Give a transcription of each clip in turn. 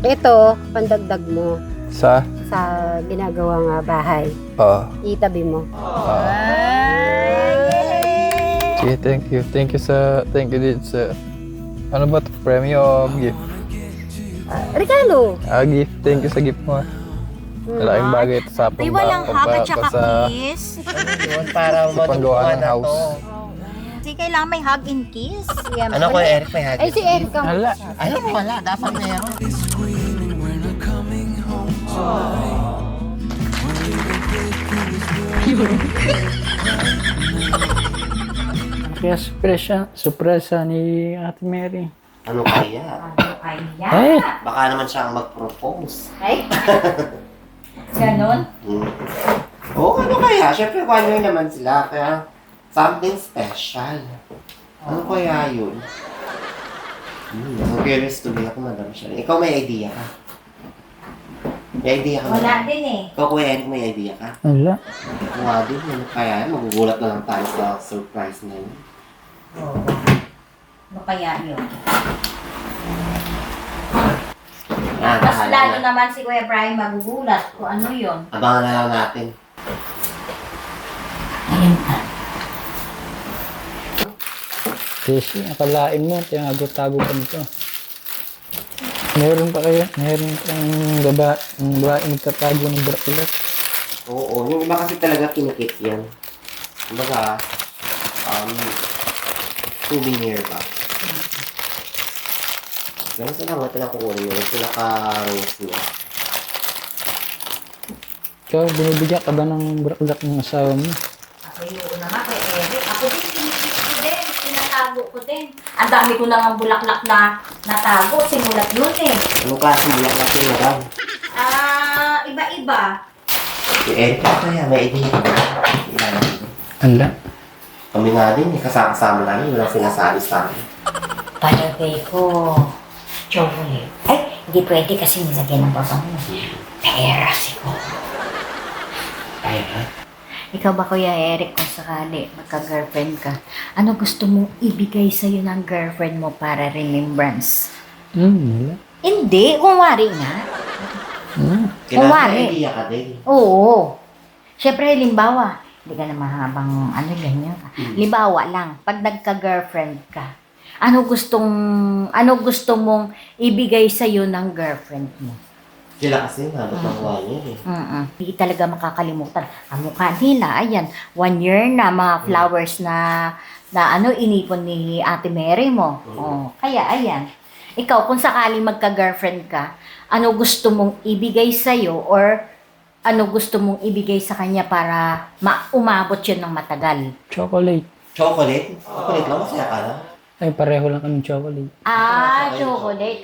Ito, pandagdag mo Sa? sa ginagawang bahay. Oo. Itabi mo. Sige, thank you. Thank you din sa, ano ba ito? Premium o gift? Regalo. Gift. Thank you sa gift mo. Malaking bagay ito sa Ay, walang hug at saka kiss. Yun, para sa panggawa ng matutuwa na house. to. Kasi kailangan may hug and kiss. Yan, Ano ko, Eric, may hagis? Ay, si Eric ang... Hala. Ay, wala. Dapat meron. Kaya surpresa ni Ate Mary. Ano kaya? Eh, Baka naman siya ang mag-propose. Ay, ganon. Oo, ano kaya? Siyempre, 1 year naman sila. Kaya, something special. Ano kaya yun? So curious tuloy ako, Madam Sharon. Ikaw may idea ka? May idea ka? Wala Madam? din eh. Ikaw, Kuya Eric, may idea ka? wala. Wala din. Ano kaya? Magugulat na lang tayo sa surprise na yun. Oo. Ano kaya yun? Mas Bahala lalo na. naman si Kuya Brian magugulat kung ano yun. Abangan na lang natin. Kasi akalain mo, tinago-tago pa nito. Meron pang babae magtatago ng bracelet. Oo, yung iba kasi talaga kinikit yan. Kumbaga, souvenir ba? Ganun sila nga ito kukunin mo. Ito naka-rose niya. Ikaw, binibigyan ka ba ng bracelet ng asawa mo? Ako yun naman kay Eric. Ako din, kinikip ko din. Tinatago ko din. Ang dami ko lang ang bulaklak na natago. Simulat yun eh. Anong klase mo lang natin na lang? Iba-iba. Si Eric, kaya may idea ka ba? Wala. Kami nga din, kasama namin. Walang sinasabi sa amin. Palagay ko, chocolate. Ay, hindi pwede kasi nilagyan ng baba mo. Pera siguro. Ay, ha? Ikaw ba, Kuya Eric, kung sakali magka-girlfriend ka, ano gusto mong ibigay sa'yo ng girlfriend mo para remembrance? Wala. Hindi, kunwari nga. Kailangan Wari. may idea ka din. Oo. Siyempre, limbawa, hindi ka na mahabang ano ganyan. Limbawa lang, pag nagka-girlfriend ka, ano gusto mong ibigay sa'yo ng girlfriend mo? Sila kasi, nabot ng 1 year eh. Hindi talaga makakalimutan. Ang mukha nila, ayan, 1 year na mga flowers na inipon ni Ate Mary mo. Oh, kaya ayan. Ikaw, kung sakaling magka-girlfriend ka, ano gusto mong ibigay sa'yo or ano gusto mong ibigay sa kanya para umabot yun ng matagal? Chocolate. Chocolate? Chocolate lang, masaya ka lang. Ay, pareho lang kami chocolate. Chocolate.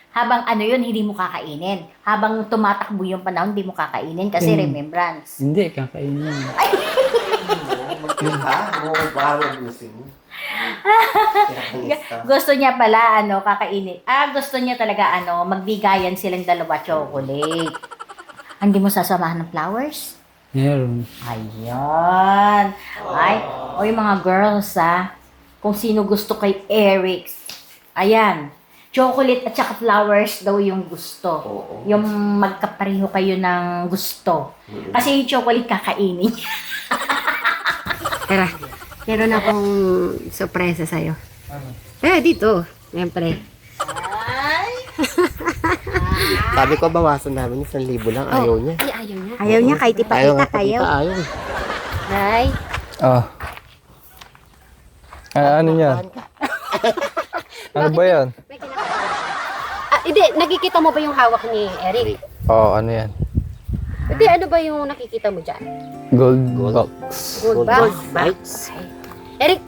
Habang ano yun, hindi mo kakainin. Habang tumatakbo yung panahon, hindi mo kakainin kasi remembrance. Hindi, kakainin. Mag-click ka? Oo, baro abusin mo. Gusto niya pala, kakainin. Gusto niya talaga, magbigayan silang dalawa chocolate. Hindi mo sasamahan ng flowers? Meron. Ayan. Ay, o yung mga girls, kung sino gusto kay Eric, ayan, chocolate at saka flowers daw yung gusto. Oo. Yung magkapareho kayo ng gusto. Kasi yung chocolate kakainin. Tara, meron akong sorpresa sa'yo. Dito. Siyempre. Sabi ko, bawasan namin 1,000 lang. Ayaw niya. Ay, ayaw niya. Ayaw niya, kahit ipakita kayo. Ayaw. Ay, Ano yan? Ano ba yan? may hindi, nakikita mo ba yung hawak ni Eric? Ano yan? Hindi, ano ba yung nakikita mo dyan? Gold box. Gold Gold box? Eric!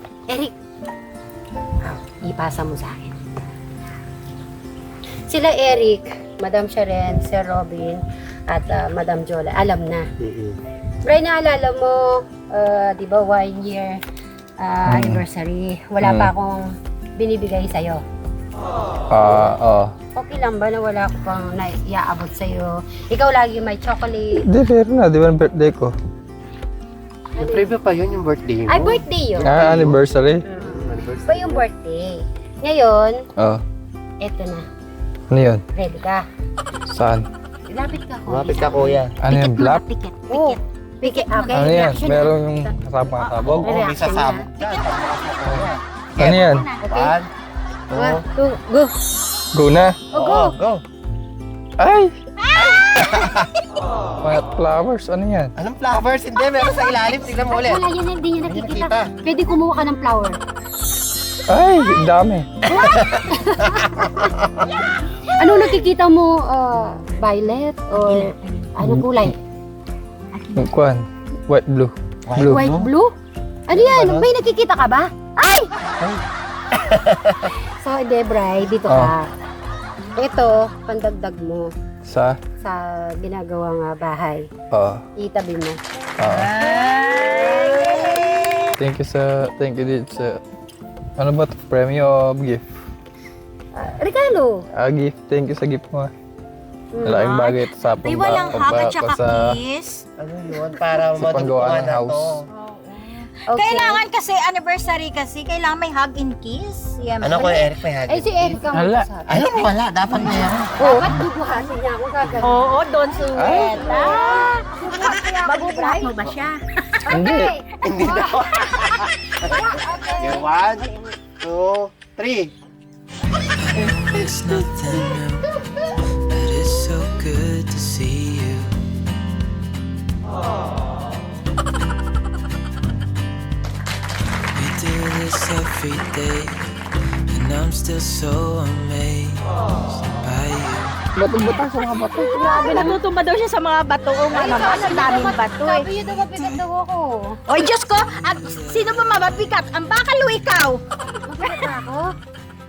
Ipasa mo sa akin. Sila Eric, Madam Sharon, Sir Robin, at Madam Jola, alam na. Brian, naalala mo, di ba, 1 year anniversary. Wala pa akong binibigay sa'yo. Okay lang ba na wala ko pang naiaabot sa'yo? Ikaw lagi may chocolate. Hindi, pero na. Di ba ang birthday ko? Siyempre ba pa yun yung birthday mo? Ay, birthday yun. Anniversary? Pa yung birthday. Ngayon, Oh, eto na. ano yun? Ready ka? Saan? Lapit ka, kuya. Lumapit ka, kuya. Ano yung black? Pikit, Oo. pikit. Pikit. Okay, Ano yan? reaction Meron na. yung kasama sabog? Oo, may Reaction sasabog dyan. Kuya. Ano yan? Okay. 1, 1, 2, go. Go na? Oh, go. go. Ay! Mga flowers, ano yan? Anong flowers? Hindi, meron sa ilalim. Tignan mo ulit. Wala yan, hindi niya Hindi nakikita. nakita. Pwede kumuha ka ng flower. Ay, dami. Ano nakikita mo? Violet or anong kulay? Yung kwan, white, blue. Blue. White, blue? Ano yan? Ano? May nakikita ka ba? Ay! So, Debray, dito ka. Ito, pandagdag mo Sa? sa ginagawang bahay. Oo. Itabi mo. Oo. Thank you din sa, ano ba ito? Premium o gift? Regalo. Gift, thank you sa gift mo. Malaking bagay ito sa Ay, walang hug at saka sa kiss. Ano yun? Para Sa panggawa madugtungan ng na house. to. Okay. Kailangan kasi, anniversary kasi, kailangan may hug and kiss. Yan. Ano ko, Eric, may hagis? Ay, si Eric ang Hala. magsasabi. Ano, wala. Dapat meron. Dapat bubuhasin niya ako gagawin. Oo, Don Suweta. Mabubuhat mo ba siya? Hindi. Hindi daw. Okay, 1, 2, 3. It's nothing new, but it's so good to see you. We do this every day, and I'm still so amazed by you. Bato-bato sa mga bato. Grabe, natutumba daw siya sa mga bato. O nga naman, ang daming bato eh. Sabi yun daw mapigat daw ako. Oy, Diyos ko! At sino ba mababigat? Ang bakal o ikaw? Mapigat na ako.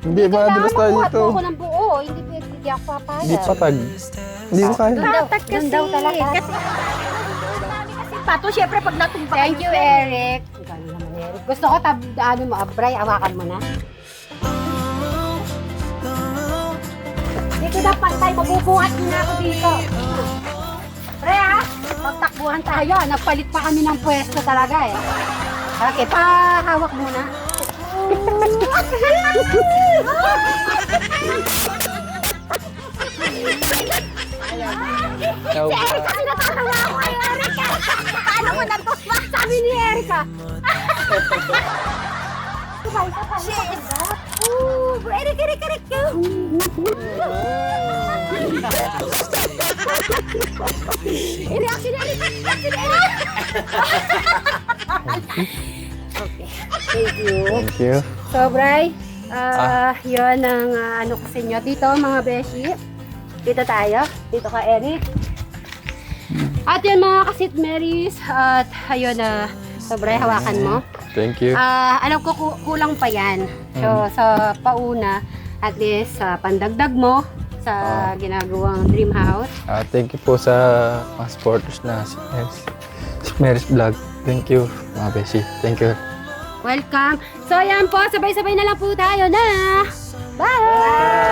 Hindi ba, dulas tayo Mabuhat dito. mo ako ng buo. Hindi pwede, hindi ako papayag. Hindi patag. Hindi ko kaya. Tatak Doon daw talaga. Kasi pato, syempre pag natumpa Thank you, Eric. Ikaw naman, Eric. Gusto ko, ano mo, Abray, awakan mo na. Dito na pantay, mabubuhat na ako dito. Pre, ha? Pagtakbuhan tayo, nagpalit pa kami ng pwesto talaga eh. Okay, pahawak muna. Kasi natatawa ako kay Eric. Paano mo natuwa? Sabi ni Erica. Eric. Reaction Eric. Okay. Thank you. Thank you. So, Bray, yun ang ano ko sa inyo. Dito, mga beshi. Dito tayo. Dito ka, Eric. At yun, mga kasit Marys. At ayun, so, Bray, hawakan mo. Thank you. Alam ko kulang pa yan. So, sa pauna, at least, pandagdag mo sa ginagawang dream house. Thank you po sa mga supporters na si Mary's Vlog. Thank you, mga beshi. Thank you. Welcome. So, ayan po. Sabay-sabay na lang po tayo na. Bye!